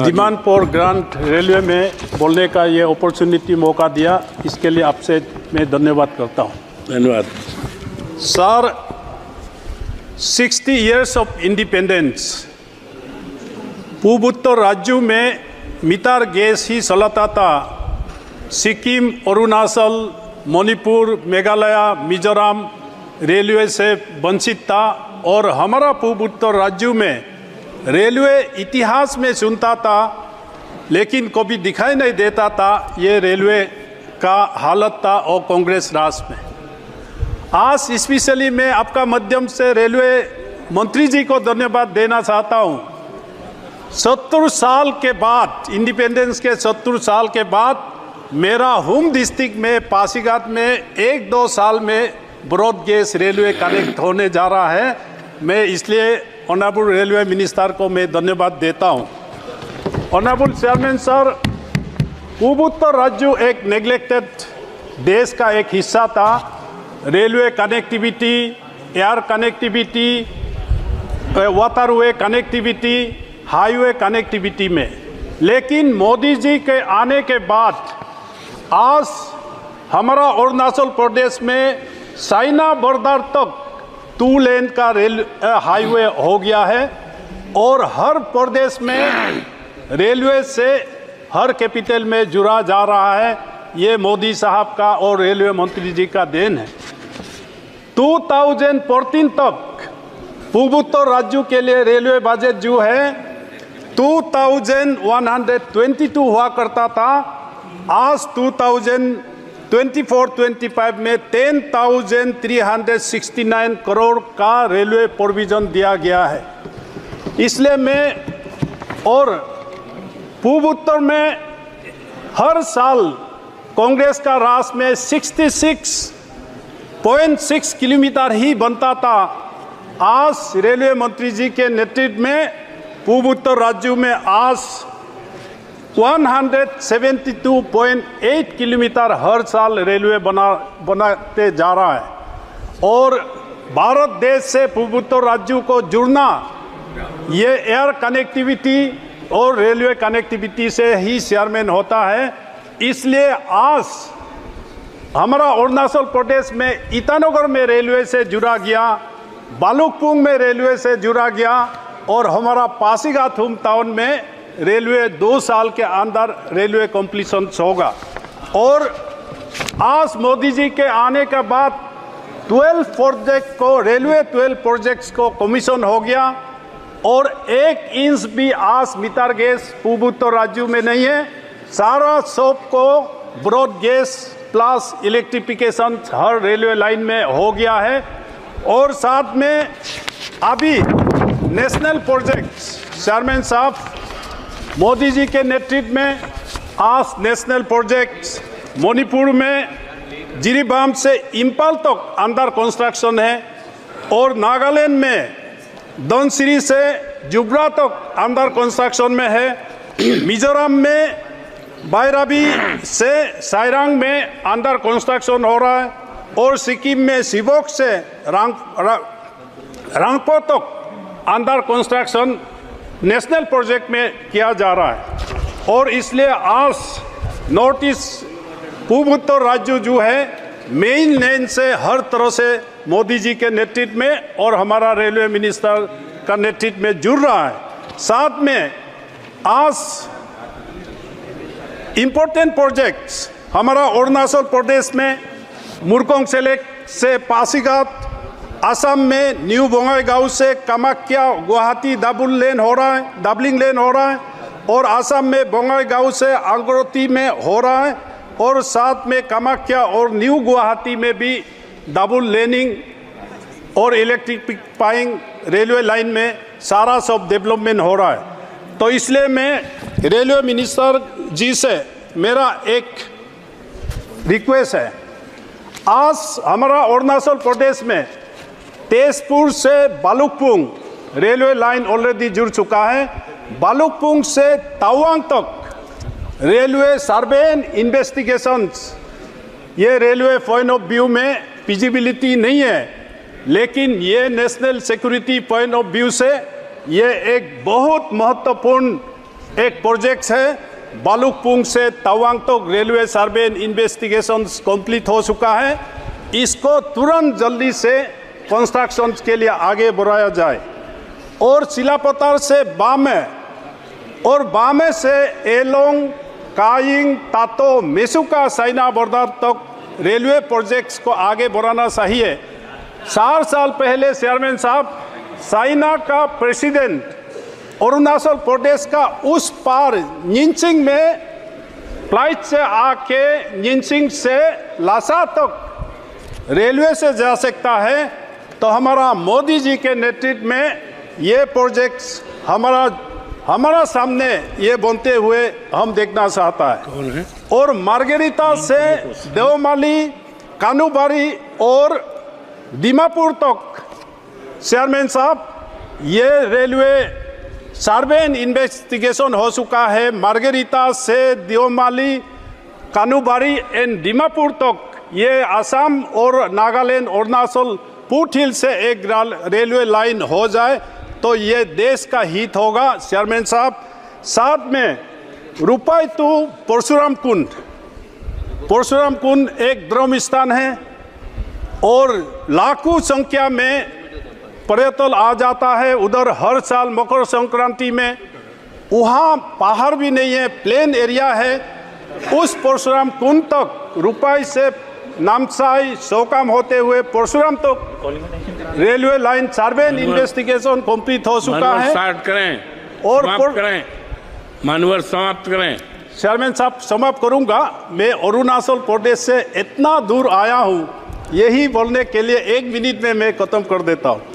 Demand for grant railway में बोलने का ये अपॉर्चुनिटी मौका दिया, इसके लिए आपसे मैं धन्यवाद करता हूँ। धन्यवाद सर। 60 years of independence, पूर्वोत्तर राज्यों में मितार गैस ही चलाता था। सिक्किम, अरुणाचल, मणिपुर, मेघालय, मिजोरम रेलवे से वंचित था और हमारा पूर्वोत्तर राज्यों में रेलवे इतिहास में सुनता था लेकिन कभी दिखाई नहीं देता था। ये रेलवे का हालत था और कांग्रेस राज में। आज स्पेशली मैं आपका माध्यम से रेलवे मंत्री जी को धन्यवाद देना चाहता हूँ। 70 साल के बाद, इंडिपेंडेंस के 70 साल के बाद मेरा होम डिस्ट्रिक्ट में पासीघाट में 1-2 साल में ब्रॉड गेज रेलवे कनेक्ट होने जा रहा है। मैं इसलिए ऑनरेबल रेलवे मिनिस्टर को मैं धन्यवाद देता हूँ। ऑनरेबल चेयरमैन सर, पूर्वोत्तर राज्य एक नेग्लेक्टेड देश का एक हिस्सा था। Railway connectivity, air connectivity, waterway connectivity, highway connectivity में, लेकिन मोदी जी के आने के बाद आज हमारा अरुणाचल प्रदेश में चाइना बॉर्डर तक 2 लेन का हाईवे हो गया है और हर प्रदेश में रेलवे से हर कैपिटल में जुड़ा जा रहा है। ये मोदी साहब का और रेलवे मंत्री जी का देन है। 2014 तक पूर्वोत्तर राज्यों के लिए रेलवे बजट जो है 2122 हुआ करता था। आज 2024-25 में 10,369 करोड़ का रेलवे प्रोविजन दिया गया है। इसलिए मैं और पूर्वोत्तर में हर साल कांग्रेस का राज में 66.6 किलोमीटर ही बनता था। आज रेलवे मंत्री जी के नेतृत्व में पूर्वोत्तर राज्यों में आज 172.8 किलोमीटर हर साल रेलवे बनाते जा रहा है और भारत देश से पूर्वोत्तर राज्यों को जुड़ना ये एयर कनेक्टिविटी और रेलवे कनेक्टिविटी से ही चेयरमैन होता है। इसलिए आज हमारा अरुणाचल प्रदेश में ईटानगर में रेलवे से जुड़ा गया, भालुकपोंग में रेलवे से जुड़ा गया और हमारा पासीघाट होम टाउन में रेलवे 2 साल के अंदर रेलवे कंप्लीशन होगा। और आज मोदी जी के आने के बाद 12 प्रोजेक्ट को, रेलवे 12 प्रोजेक्ट्स को कमीशन हो गया और 1 इंच भी आज मितार गैस पूर्वोत्तर राज्यों में नहीं है। सारा सब को ब्रॉड गैस प्लस इलेक्ट्रिफिकेशन हर रेलवे लाइन में हो गया है। और साथ में अभी नेशनल प्रोजेक्ट्स चेयरमैन साहब मोदी जी के नेतृत्व में आज नेशनल प्रोजेक्ट्स मणिपुर में जिरीबाम से इम्फाल तक अंडर कंस्ट्रक्शन है और नागालैंड में धनसिरी से जुब्रा तक अंडर कंस्ट्रक्शन में है। मिजोरम में बैराबी से साइरांग में अंडर कंस्ट्रक्शन हो रहा है और सिक्किम में सिबोक से रांगपो तक अंडर कंस्ट्रक्शन नेशनल प्रोजेक्ट में किया जा रहा है। और इसलिए आज नॉर्थ ईस्ट पूर्वोत्तर राज्य जो है मेन लाइन से हर तरह से मोदी जी के नेतृत्व में और हमारा रेलवे मिनिस्टर का नेतृत्व में जुड़ रहा है। साथ में आज इम्पोर्टेंट प्रोजेक्ट्स हमारा अरुणाचल प्रदेश में मुरकोंग सेलेक से पासीघाट, असम में न्यू बोंगाईगांव से कामाख्या गुवाहाटी डबलिंग लेन हो रहा है और असम में बोंगाईगांव से अंगरोती में हो रहा है और साथ में कामाख्या और न्यू गुवाहाटी में भी डबल लेनिंग और इलेक्ट्रिफाइंग रेलवे लाइन में सारा सब डेवलपमेंट हो रहा है। तो इसलिए मैं रेलवे मिनिस्टर जी से मेरा एक रिक्वेस्ट है। आज हमारा अरुणाचल प्रदेश में तेजपुर से भालुकपोंग रेलवे लाइन ऑलरेडी जुड़ चुका है। भालुकपोंग से तवांग तक रेलवे सर्वे एंड इन्वेस्टिगेशंस, ये रेलवे पॉइंट ऑफ व्यू में फिजिबिलिटी नहीं है, लेकिन ये national security point of view से ये एक बहुत महत्वपूर्ण एक प्रोजेक्ट है बालुकपुंग से तवांग तक railway survey and investigation complete हो चुका है। इसको तुरंत जल्दी से कंस्ट्रक्शन के लिए आगे बढ़ाया जाए। और सिलापतार से बामे और बामे से एलोंग, कायिंग, तातो, मेसुका, साइना बॉर्डर तक रेलवे प्रोजेक्ट्स को आगे बढ़ाना चाहिए। 4 साल पहले चेयरमैन साहब, साइना का प्रेसिडेंट अरुणाचल प्रदेश का उस पार निनसिंग में फ्लाइट से आके निनसिंग से लासा तक रेलवे से जा सकता है। तो हमारा मोदी जी के नेतृत्व में ये प्रोजेक्ट्स हमारा सामने ये बनते हुए हम देखना चाहता है। और मार्गेरिता से देवमाली, कानूबारी और दीमापुर तक चेयरमैन साहब ये रेलवे सर्वे एंड इन्वेस्टिगेशन हो चुका है। मार्गेरिता से देवमाली, कानूबारी एंड दीमापुर तक ये असम और नागालैंड, अरुणाचल, पूट हिल से एक रेलवे लाइन हो जाए तो ये देश का हित होगा चेयरमैन साहब। साथ में रुपाई टू परशुराम कुंड एक धर्म स्थान है और लाखों संख्या में पर्यटन आ जाता है उधर हर साल मकर संक्रांति में। वहाँ पहाड़ भी नहीं है, प्लेन एरिया है। उस परशुराम कुंड तक रुपाई से नामसाई, सोकाम होते हुए परशुराम तक railway line survey and investigation complete हो चुका है। स्टार्ट करें और मानवर समाप्त करें। चेयरमैन साहब समाप्त करूंगा। मैं अरुणाचल प्रदेश से इतना दूर आया हूँ, यही बोलने के लिए 1 मिनट में मैं खत्म कर देता हूँ।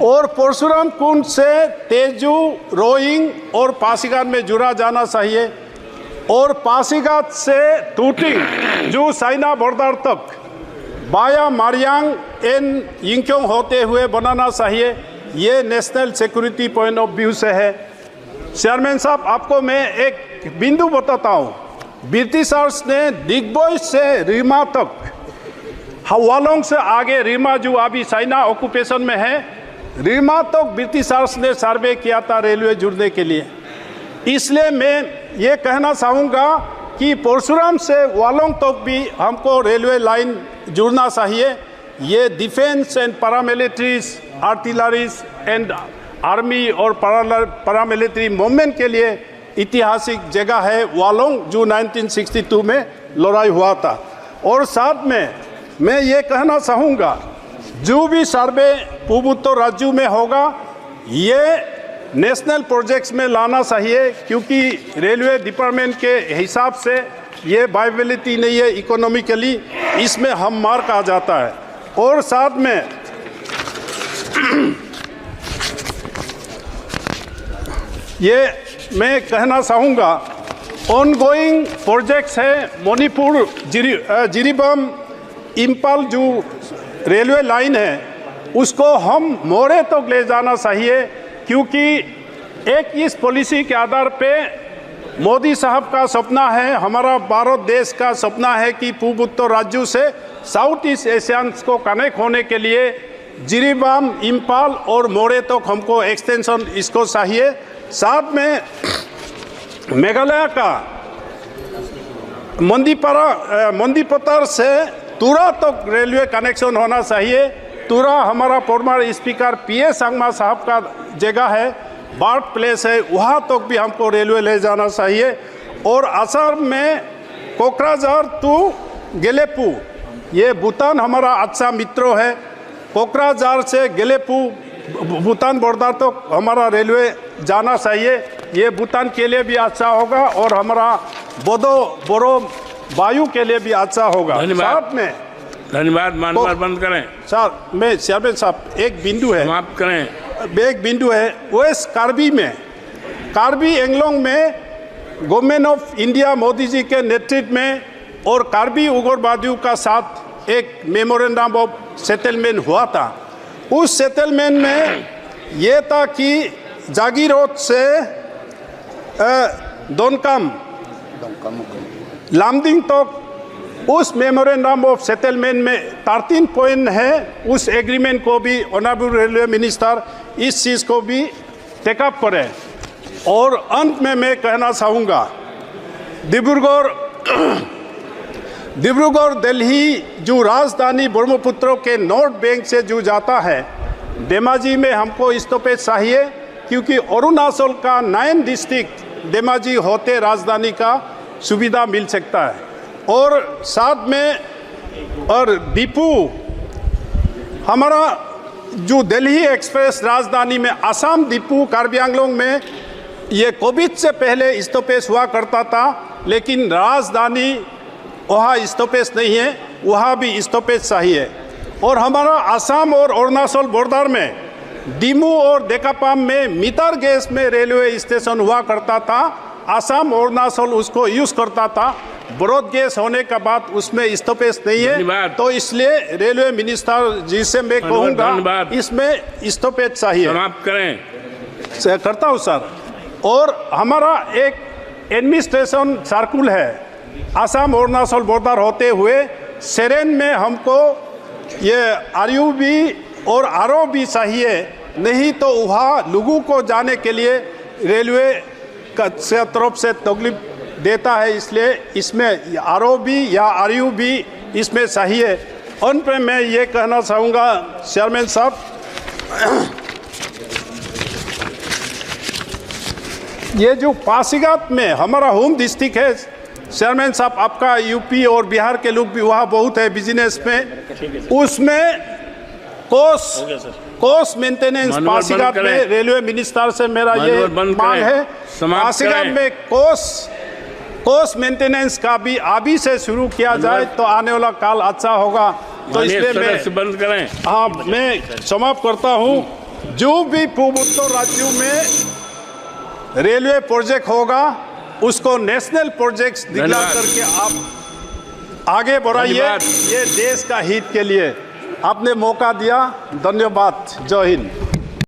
और परशुराम कुंड से तेजू, रोइंग और पासीघाट में जुड़ा जाना चाहिए। और पासीघाट से टूटिंग जो साइना बॉर्डर तक बाया मारियांग एंड यिंक्योंग होते हुए बनाना चाहिए। ये national security point of view से है। चेयरमैन साहब, आपको मैं एक बिंदु बताता हूँ। ब्रिटिशर्स ने दिग्बोय से रीमा तक, वालोंग से आगे रीमा जो अभी चाइना ऑक्यूपेशन में है, रीमा तक ब्रिटिशर्स ने सर्वे किया था रेलवे जुड़ने के लिए। इसलिए मैं ये कहना चाहूँगा कि परशुराम से वालोंग तक भी हमको रेलवे लाइन जुड़ना चाहिए। ये defence and paramilitaries, artilleries and army और पैरामिलिट्री मूवमेंट के लिए ऐतिहासिक जगह है वालोंग, जो 1962 में लड़ाई हुआ था। और साथ में मैं ये कहना चाहूँगा, जो भी सर्वे पूर्वोत्तर राज्यों में होगा ये नेशनल प्रोजेक्ट्स में लाना चाहिए, क्योंकि रेलवे डिपार्टमेंट के हिसाब से ये वायबिलिटी नहीं है इकोनॉमिकली, इसमें हम मार्क आ जाता है। और साथ में ये मैं कहना चाहूँगा, ऑनगोइंग प्रोजेक्ट्स है मणिपुर जिरीबाम इम्फाल जो रेलवे लाइन है उसको हम मोरे तक ले जाना चाहिए, क्योंकि एक इस पॉलिसी के आधार पे मोदी साहब का सपना है, हमारा भारत देश का सपना है कि पूर्वोत्तर राज्यों से साउथ ईस्ट एशियंस को कनेक्ट होने के लिए जिरीबाम, इम्फाल और मोरे तक हमको एक्सटेंशन इसको चाहिए। साथ में मेघालय का मंदीपतर से तुरा तक रेलवे कनेक्शन होना चाहिए। तुरा हमारा फॉर्मर स्पीकर पीए सांगमा साहब का जगह है, बर्थ प्लेस है, वहाँ तक भी हमको रेलवे ले जाना चाहिए। और असम में कोकराझार टू गेलेपू, ये भूटान हमारा अच्छा मित्र है। कोकराझार से गेलेपू भूटान बॉर्डर तक हमारा रेलवे जाना चाहिए। ये भूटान के लिए भी अच्छा होगा और हमारा बोरो वायु के लिए भी अच्छा होगा। साथ में धन्यवाद। मानवर बंद करें सर। मैं चेयरमैन साहब एक बिंदु है, समाप्त करें। एक बिंदु है वेस्ट कार्बी में, कार्बी एंगलोंग में government of India Modi ji के नेतृत्व में और कार्बी उग्रवादियों का साथ एक मेमोरेंडम ऑफ सेटलमेंट हुआ था। उस सेटलमेंट में ये था कि जागीरोड से दोनकाम लामडिंग तक उस मेमोरेंडम ऑफ सेटलमेंट में 13 पॉइंट है। उस एग्रीमेंट को भी ऑनरेबल रेलवे मिनिस्टर इस चीज़ को भी टेकअप करें। और अंत में मैं कहना चाहूँगा, डिब्रूगढ़ दिल्ली जो राजधानी ब्रह्मपुत्र के नॉर्थ बैंक से जो जाता है, धेमाजी में हमको स्टॉपेज चाहिए, क्योंकि अरुणाचल का 9 डिस्ट्रिक्ट धेमाजी होते राजधानी का सुविधा मिल सकता है। और साथ में और डिपू हमारा जो दिल्ली एक्सप्रेस राजधानी में आसाम डिपू कार्बी आंगलोंग में ये कोविड से पहले स्टॉपेज हुआ करता था, लेकिन राजधानी वहाँ स्टॉपेज नहीं है, वहाँ भी स्टॉपेज चाहिए। और हमारा आसाम और अरुणाचल बॉर्डर में डिमू और देकापाम में मीटर गैस में रेलवे स्टेशन हुआ करता था। आसाम अरुणाचल उसको यूज़ करता था। ब्रॉड गैस होने के बाद उसमें स्टॉपेज नहीं है, तो इसलिए रेलवे मिनिस्टर जी से मैं कहूँगा इसमें स्टॉपेज चाहिए। समाप्त करें। करता हूँ सर। और हमारा एक एडमिनिस्ट्रेशन सर्कुल है, आसाम अरुणाचल बॉर्डर होते हुए सेरेन में हमको ये आरयूबी और आरओबी चाहिए, नहीं तो वहाँ लोगों को जाने के लिए रेलवे से तरफ से तकलीफ देता है, इसलिए इसमें आरओबी या आरयूबी इसमें चाहिए। अंत में मैं ये कहना चाहूँगा चेयरमैन साहब, ये जो पासीघाट में हमारा होम डिस्ट्रिक्ट है, चेयरमैन साहब आपका यूपी और बिहार के लोग भी वहाँ बहुत है बिजनेस में, उसमें कोस्ट मेंटेनेंस पासीघाट में रेलवे मिनिस्टर से मेरा ये मांग है, पासीघाट में कोस्ट मेंटेनेंस का भी अभी से शुरू किया जाए तो आने वाला काल अच्छा होगा। तो इसलिए मैं बंद करें। हाँ, मैं समाप्त करता हूँ। जो भी पूर्वोत्तर राज्यों में रेलवे प्रोजेक्ट होगा उसको नेशनल प्रोजेक्ट्स डिक्लेयर करके आप आगे बढ़ाइए, ये देश का हित के लिए आपने मौका दिया। धन्यवाद। जय हिंद।